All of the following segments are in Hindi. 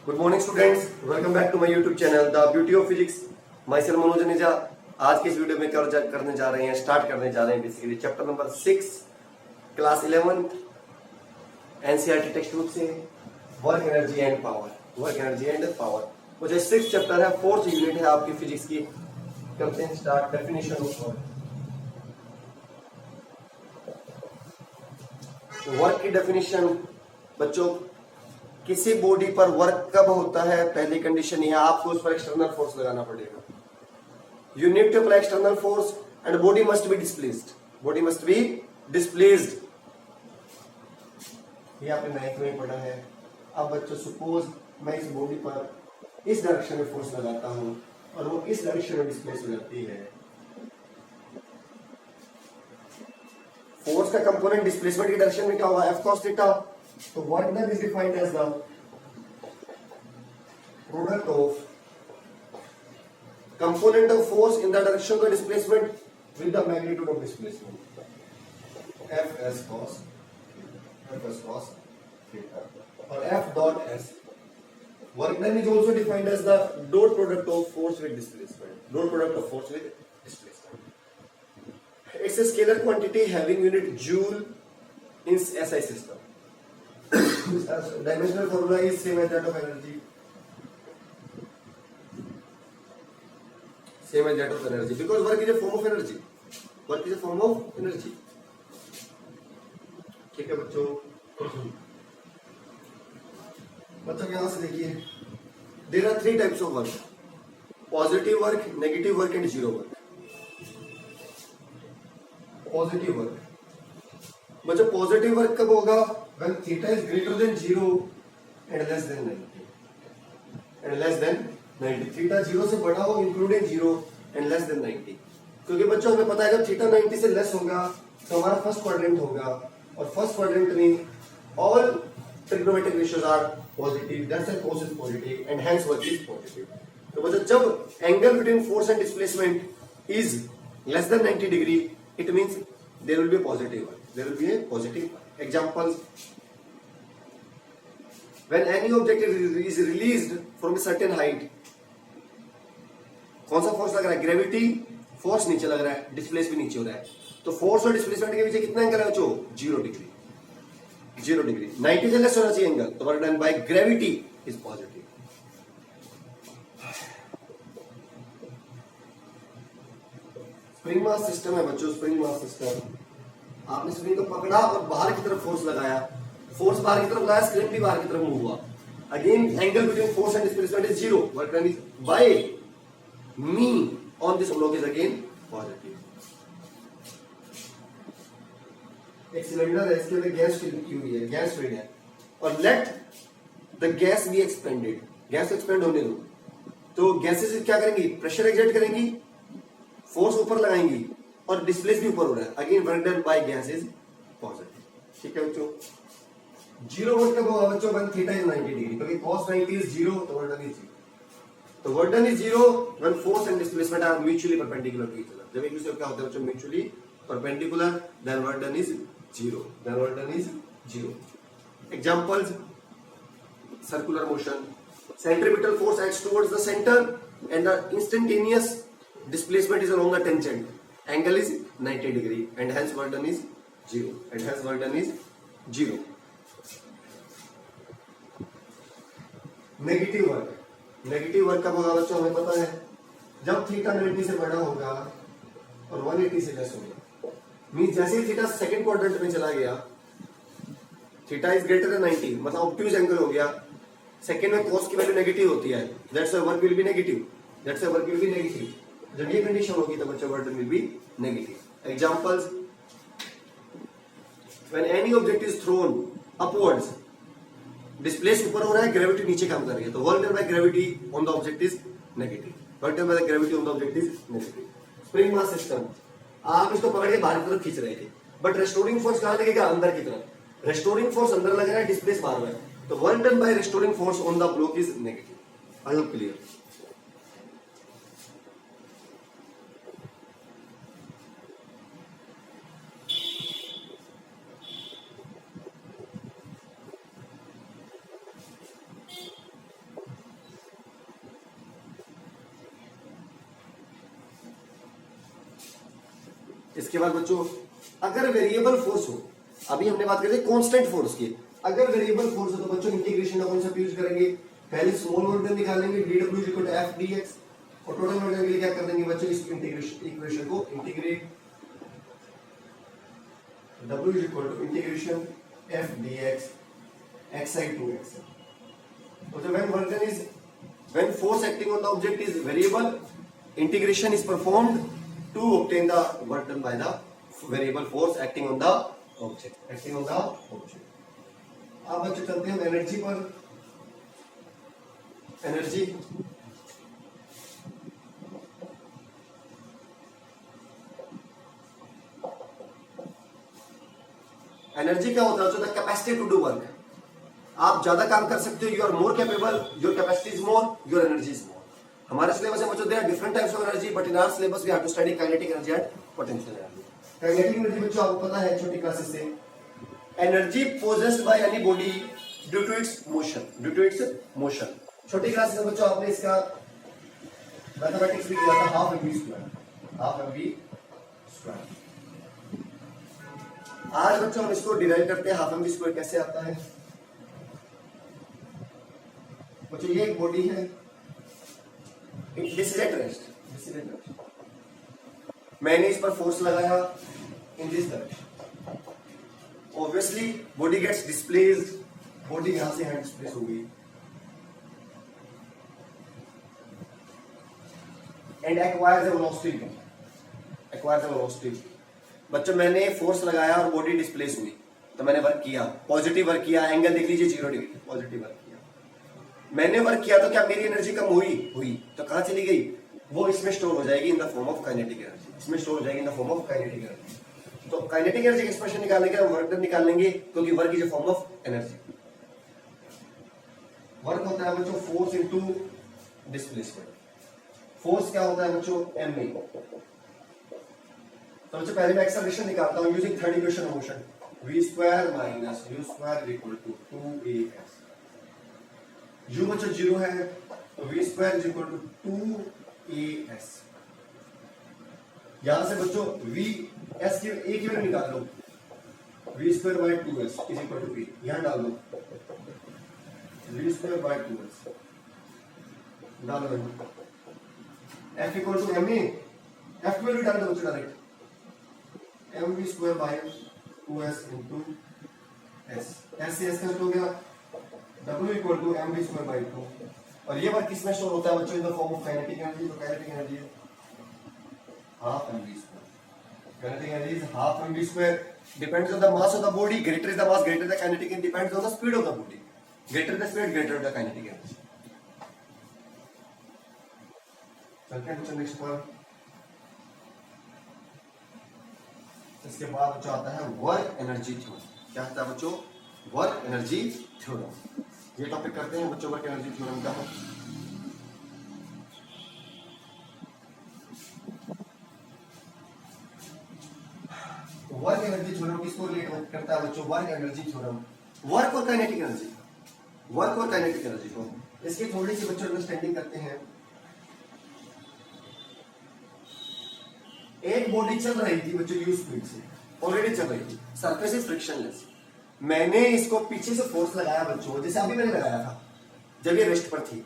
Good morning students, welcome back to my YouTube channel the beauty of physics. Myself Manoj Janeja. आज के इस वीडियो में स्टार्ट करने जा रहे हैं basically chapter number 6 class 11 NCERT text book से वर्क एनर्जी एंड पावर। वो जो 6 चैप्टर है, 4th यूनिट है आपकी फिजिक्स की। करते हैं स्टार्ट। डेफिनेशन ऑफ वर्क की डेफिनेशन बच्चों, किसी बॉडी पर वर्क कब होता है, पहली कंडीशन यह है आपको उस पर एक्सटर्नल फोर्स लगाना पड़ेगा। You need to apply external force and body must be displaced. ये आपने नाइन्थ में पढ़ा है। अब बच्चों सपोज मैं इस बॉडी पर इस डायरेक्शन में फोर्स लगाता हूं और वो इस डायरेक्शन में डिस्प्लेस हो जाती है। फोर्स का कंपोनेंट डिस्प्लेसमेंट की डायरेक्शन में क्या होगा, एफ कॉस थीटा। तो work done is defined as the product of component of force in the direction of the displacement with the magnitude of displacement, Fs cos theta, or F dot S. Work done is also defined as the dot product of force with displacement. It's a scalar quantity having unit joule in SI system. Dimensional formula is same as that of energy. Because work is a form of energy. ठीक है बच्चों यहां से देखिए, there are 3 types of work: positive work, negative work and zero work. Positive work बच्चों, पॉजिटिव वर्क कब होगा, when theta is greater than 0 and less than 90। Theta 0 से बड़ा हो इंक्लूडिंग 0 एंड लेस देन 90। क्योंकि बच्चों हमें पता है जब थीटा 90 से लेस होगा तो हमारा फर्स्ट क्वाड्रेंट होगा, और फर्स्ट क्वाड्रेंट में all trigonometric ratios are positive, that's why cos is positive and hence work is positive. तो बच्चों जब angle between force and displacement is less than 90 degree, it means there will be a positive work. Examples: when any object is released from a certain height, कौन सा फोर्स लग रहा है, ग्रेविटी फोर्स नीचे लग रहा है, डिस्प्लेस भी नीचे हो रहा है। तो फोर्स और डिस्प्लेसमेंट के बीच कितना एंगल है बच्चों, 0 डिग्री। 90 से लेस होना चाहिए एंगल, तो work done by gravity is positive. Spring mass system है बच्चों, स्प्रिंग मास सिस्टम। आपने स्प्रिंग को पकड़ा और बाहर की तरफ फोर्स लगाया, फोर्स बाहर की तरफ लगाया, स्प्रिंग भी बाहर की तरफ मूव हुआ। Again angle between force and displacement is 0, work done is by me on this block is again positive. एक सिलेंडर है, इसके अंदर गैस की हुई है, गैस फील्ड है, और let the gas be expanded. Gas expand होने दो, तो गैसेस क्या करेंगी, प्रेशर एक्सर्ट करेंगी, फोर्स ऊपर लगाएंगी और डिस्प्लेस भी ऊपर हो रहा है। Again work done by gas is positive. ठीक है बच्चों, 0 वर्क कब होगा बच्चों, व्हेन थीटा इज 90 डिग्री, क्योंकि cos 90 इज 0, तो वर्क डन इज 0। तो work done is 0 when force and displacement are mutually perpendicular to each other. जब एक दूसरे को क्या होता है बच्चों, mutually perpendicular, then work done is 0। Examples: circular motion, centripetal force acts towards the centre and the instantaneous displacement is along the tangent, angle is 90 degree and hence work done is 0। Negative work कब होगा बच्चों, हमें पता है जब थीटा 90 से बड़ा होगा और 180 से लेस होगा। मींस जैसे ही थीटा सेकंड क्वाड्रेंट में चला गया, थीटा इज ग्रेटर देन 90, मतलब ऑब्ट्यूज एंगल हो गया। सेकंड में cos की वैल्यू नेगेटिव होती है, that's why work will be negative. जब ये कंडीशन होगी तो बच्चों work will be negative. Examples: when any object is throne upwards, displace ऊपर हो रहा है, ग्रेविटी नीचे काम कर रही है, तो work done by gravity on the object is negative. Spring mass system, आप इसको पकड़ के बाहर की तरफ खींच रहे थे, बट रेस्टोरिंग फोर्स कहां लगेगा, अंदर की तरफ। रेस्टोरिंग फोर्स अंदर लग रहा है, डिस्प्लेस बाहर है, तो work done bye restoring force on the block is negative. I hope clear. इसके बाद बच्चों अगर वेरिएबल फोर्स हो, अभी हमने बात करी थी कांस्टेंट फोर्स की, अगर वेरिएबल फोर्स हो तो बच्चों इंटीग्रेशन का कॉन्सेप्ट यूज करेंगे। पहले स्मॉल वर्क निकालेंगे dw equal to f dx, और टोटल वर्क के लिए क्या कर देंगे बच्चों, इस इंटीग्रेशन इक्वेशन को integrate, w equal to integration f dx xi to x। So when force acting on the object is variable, integration is performed to obtain the work done by the variable force acting on the object, acting on the object। अब बच्चों चलते हैं एनर्जी पर। एनर्जी एनर्जी क्या होता है बच्चों, the capacity to do work. आप ज्यादा काम कर सकते हो, you are more capable, your capacity is more, your energy is more. हमारे सिलेबस में बच्चों there are different types of energy, but in our syllabus we have to study kinetic energy and potential energy. Kinetic energy बच्चों आपको पता है छोटी क्लासेस से, energy possessed by any body due to its motion, due to its motion. छोटी क्लासेस में बच्चों आपने इसका मैथमेटिक्स भी किया था, half mv square, half mv square. आज बच्चों हम इसको डिराइव करते हैं, हाफ mv स्क्वायर कैसे आता है बच्चों। ये एक बॉडी है, this is at rest, this is at rest, मैंने इस पर फोर्स लगाया in this direction, obviously body gets displaced, body यहां से यहां डिस्प्लेस हो गई and acquires a velocity, acquires a velocity. बच्चों मैंने फोर्स लगाया और बॉडी डिस्प्लेस हुई, तो मैंने वर्क किया, पॉजिटिव वर्क किया, एंगल देख लीजिए 0 डिग्री, पॉजिटिव वर्क किया। मैंने वर्क किया तो क्या मेरी एनर्जी कम हुई? हुई। तो कहां चली गई? वो इसमें स्टोर हो जाएगी इन the form of kinetic energy, इसमें स्टोर हो जाएगी इन the form of kinetic energy. तो काइनेटिक एनर्जी एक्सप्रेशन निकालने के लिए वर्क डन निकालेंगे, क्योंकि work is a form of energy. Work होता है बच्चों फोर्स इनटू डिस्प्लेसमेंट। फोर्स क्या होता है बच्चों? ma। तो बच्चों पहले मैं एक्सेलरेशन निकालता हूं using third equation of motion, v square minus u square equal to 2as। u बच्चों 0 है तो v square is equal to 2as। यहां से बच्चों v s की एक वैल्यू निकाल लो, v स्क्वायर by 2s is equal to p, यहां डाल दो v स्क्वायर बाय 2s, डाल दो f equal to ma, f की वैल्यू डाल दो बच्चों direct, mv square by 2s into s, s से s कैंसिल हो गया, w equal to mv square by 2। और ये वर्क किसमें स्टोर होता है बच्चों? In the form of kinetic energy. तो काइनेटिक एनर्जी है half mv square, kinetic energy is half mv square, depends on the mass of the body, greater is the mass greater the kinetic energy, depends on the speed of the body, greater the speed greater the kinetic energy. चलते हैं बच्चों नेक्स्ट पर। इसके बाद बच्चों आता है वर्क एनर्जी थ्योरम। क्या आता है बच्चों? Work energy theorem. ये टॉपिक करते हैं बच्चों, वर्क एनर्जी थ्योरम का है। वर्क एनर्जी थ्योरम किसको रिलेट करता है बच्चों? वर्क एनर्जी थ्योरम वर्क और काइनेटिक एनर्जी, वर्क और काइनेटिक एनर्जी को इसकी थोड़ी सी बच्चों अंडरस्टैंडिंग करते हैं। एक बॉडी चल रही थी बच्चों यू स्पीड से, ऑलरेडी चल रही थी, सरफेस इज फ्रिक्शनलेस। मैंने इसको पीछे से फोर्स लगाया बच्चों, जैसे अभी मैंने लगाया था जब ये रेस्ट पर थी,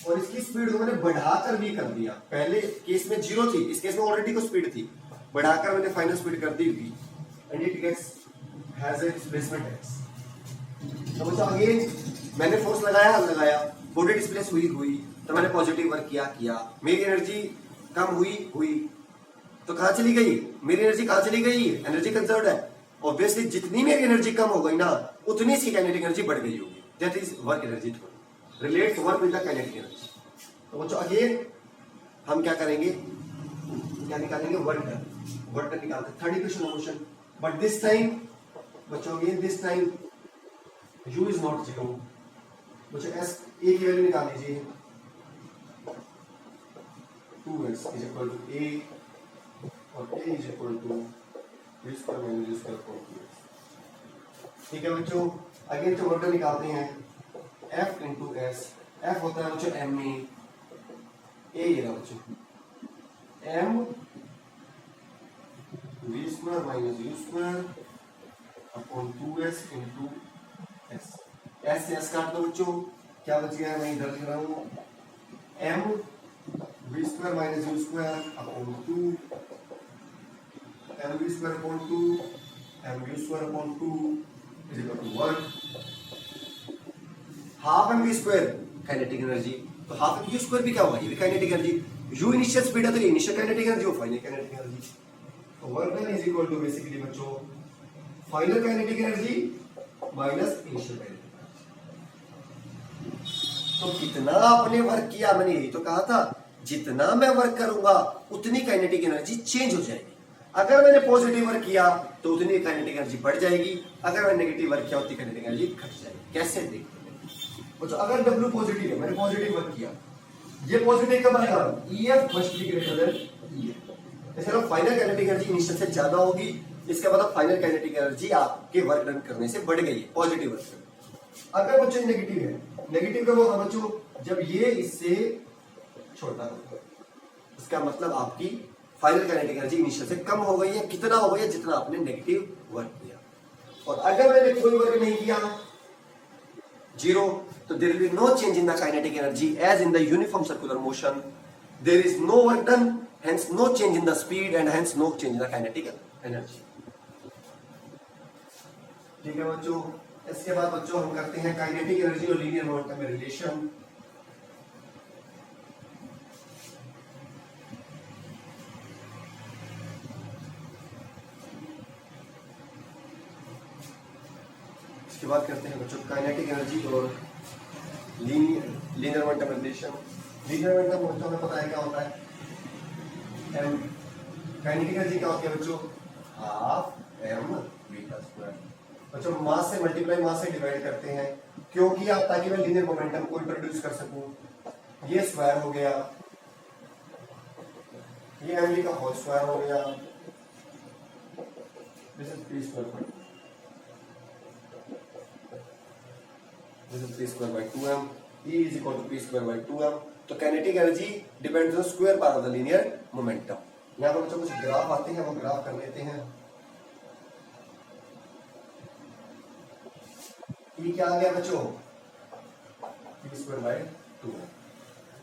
और इसकी स्पीड को मैंने बढ़ाकर भी कर दिया। पहले केस में 0 थी, इस केस में ऑलरेडी को स्पीड थी, बढ़ाकर मैंने फाइनल स्पीड कर दी हुई, and it gets has a displacement x। तो बच्चों अगेन मैंने फोर्स लगाया, बॉडी डिस्प्लेस हुई, तो मैंने पॉजिटिव वर्क किया, मेरी एनर्जी कम हुई, तो कहां चली गई मेरी एनर्जी? कहां चली गई? एनर्जी कंजर्व्ड है। ऑब्वियसली जितनी मेरी एनर्जी कम हो गई ना, उतनी सी काइनेटिक एनर्जी बढ़ गई होगी। That is work energy theorem, relates work with the kinetic energy. तो बच्चों अगेन हम क्या करेंगे, क्या निकालेंगे? वर्क डन निकालते हैं, third equation of motion. But this time बच्चों again this time u is not 0। बच्चों s a की वैल्यू निकाल लीजिए, 2s is equal to a और a is equal to v square minus u square upon 2s। ठीक है बच्चों, अगेन तो वर्क डन निकालते हैं, f इंटू s, f होता है बच्चों ma, a ये रहा बच्चों m v square minus u square upon 2s into s. S से एस काट दो बच्चों, क्या बच गया मैं इधर लिख रहा हूं m v square minus u square upon 2 m v square upon 2 m u square upon 2 is equal to work. Half m v square kinetic energy, तो हाफ एम यू स्क्वायर भी क्या होगा, ये भी kinetic energy. U initial speed है तो ये इनिशियल काइनेटिक एनर्जी हो, फाइनल काइनेटिक एनर्जी। तो work done is equal to basically बच्चों final kinetic energy minus initial kinetic energy. तो कितना आपने वर्क किया, मैंने यही तो कहा था जितना मैं वर्क करूंगा उतनी काइनेटिक एनर्जी चेंज हो जाएगी। अगर मैंने पॉजिटिव वर्क किया तो उतनी काइनेटिक एनर्जी बढ़ जाएगी, अगर मैंने नेगेटिव वर्क किया उतनी काइनेटिक एनर्जी घट जाएगी। कैसे देखते हैं तो अगर W पॉजिटिव है, मैंने पॉजिटिव वर्क किया, ये पॉजिटिव कब आएगा, EF must be greater than EF। इसका फाइनल काइनेटिक एनर्जी इनिशियल से ज्यादा होगी, इसका मतलब फाइनल काइनेटिक एनर्जी आपके वर्क डन करने से बढ़ गई है पॉजिटिव वर्क से। अगर बच्चों नेगेटिव है, नेगेटिव कब होगा बच्चों, जब ये इससे छोटा होगा, इसका मतलब आपकी फाइनल काइनेटिक एनर्जी इनिशियल से कम हो गई है। कितना हो गई है, जितना आपने नेगेटिव वर्क किया। और अगर मैंने कोई वर्क नहीं किया, जीरो, तो there will be no change in the kinetic energy as in the uniform circular motion. There is no work done, hence no change in the speed and hence no change in the kinetic energy. ठीक है बच्चों, इसके बाद बच्चों हम करते हैं काइनेटिक एनर्जी और लीनियर मोमेंटम में रिलेशन। इसके बाद करते हैं बच्चों काइनेटिक एनर्जी और linear momentum relation. Linear momentum बच्चों में पता है क्या होता है, एम। काइनेटिक एनर्जी क्या होती है बच्चों, हाफ m v का स्क्वायर। बच्चों मास से मल्टीप्लाई मास से डिवाइड करते हैं, क्योंकि आप ताकि मैं लीनियर मोमेंटम को इंट्रोड्यूस कर सकूं। ये स्क्वायर हो गया, ये mv का होल स्क्वायर हो गया, this is p square this is p square by 2m, E is equal to p square by 2m। तो kinetic energy depends on square part of the linear momentum. यहाँ पर बच्चों कुछ ग्राफ आते हैं, वो ग्राफ कर लेते हैं। E क्या आ गया बच्चों, p square by 2m।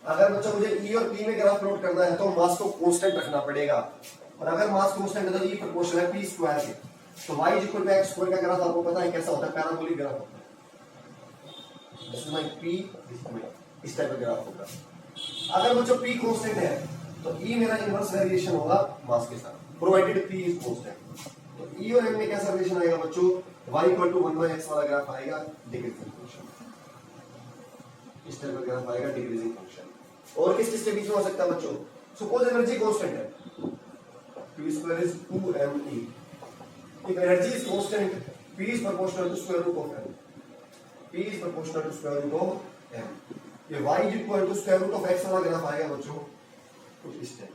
अगर बच्चों मुझे E और P में ग्राफ प्लॉट करना है तो मास को कांस्टेंट रखना पड़ेगा, और अगर मास कांस्टेंट है तो E प्रोपोर्शनल है p स्क्वायर के। तो y is equal to x square का ग्राफ आपको पता है कैसा होता है, पैराबोलिक ग्राफ होता है। This is my P, this is my, इस टाइप का ग्राफ होगा। अगर बच्चों P कांस्टेंट है तो E मेरा इनवर्स वेरिएशन होगा मास के साथ, प्रोवाइडेड P इज कांस्टेंट। तो E और M में कैसा रिलेशन आएगा बच्चों, y इक्वल टू 1/x वाला ग्राफ आएगा, डिक्रीजिंग फंक्शन। इस टाइप का ग्राफ आएगा, डिक्रीजिंग फंक्शन। और किस के बीच में हो सकता है बच्चों, सपोज एनर्जी कांस्टेंट है, p square is 2me। if energy is constant, p is proportional to square root of m, p is proportional to square root of m। ये y is equal to square root of x वाला ग्राफ आएगा बच्चों कुछ इस टाइप।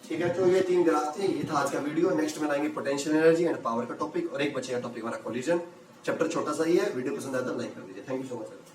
ठीक है, तो ये तीन ग्राफ थे, ये था आज का वीडियो। नेक्स्ट में लाएंगे पोटेंशियल एनर्जी एंड पावर का टॉपिक, और एक बचेगा टॉपिक हमारा कोलिजन। चैप्टर छोटा सा ही है, वीडियो पसंद आया तो लाइक कर दीजिए। Thank you so much sir.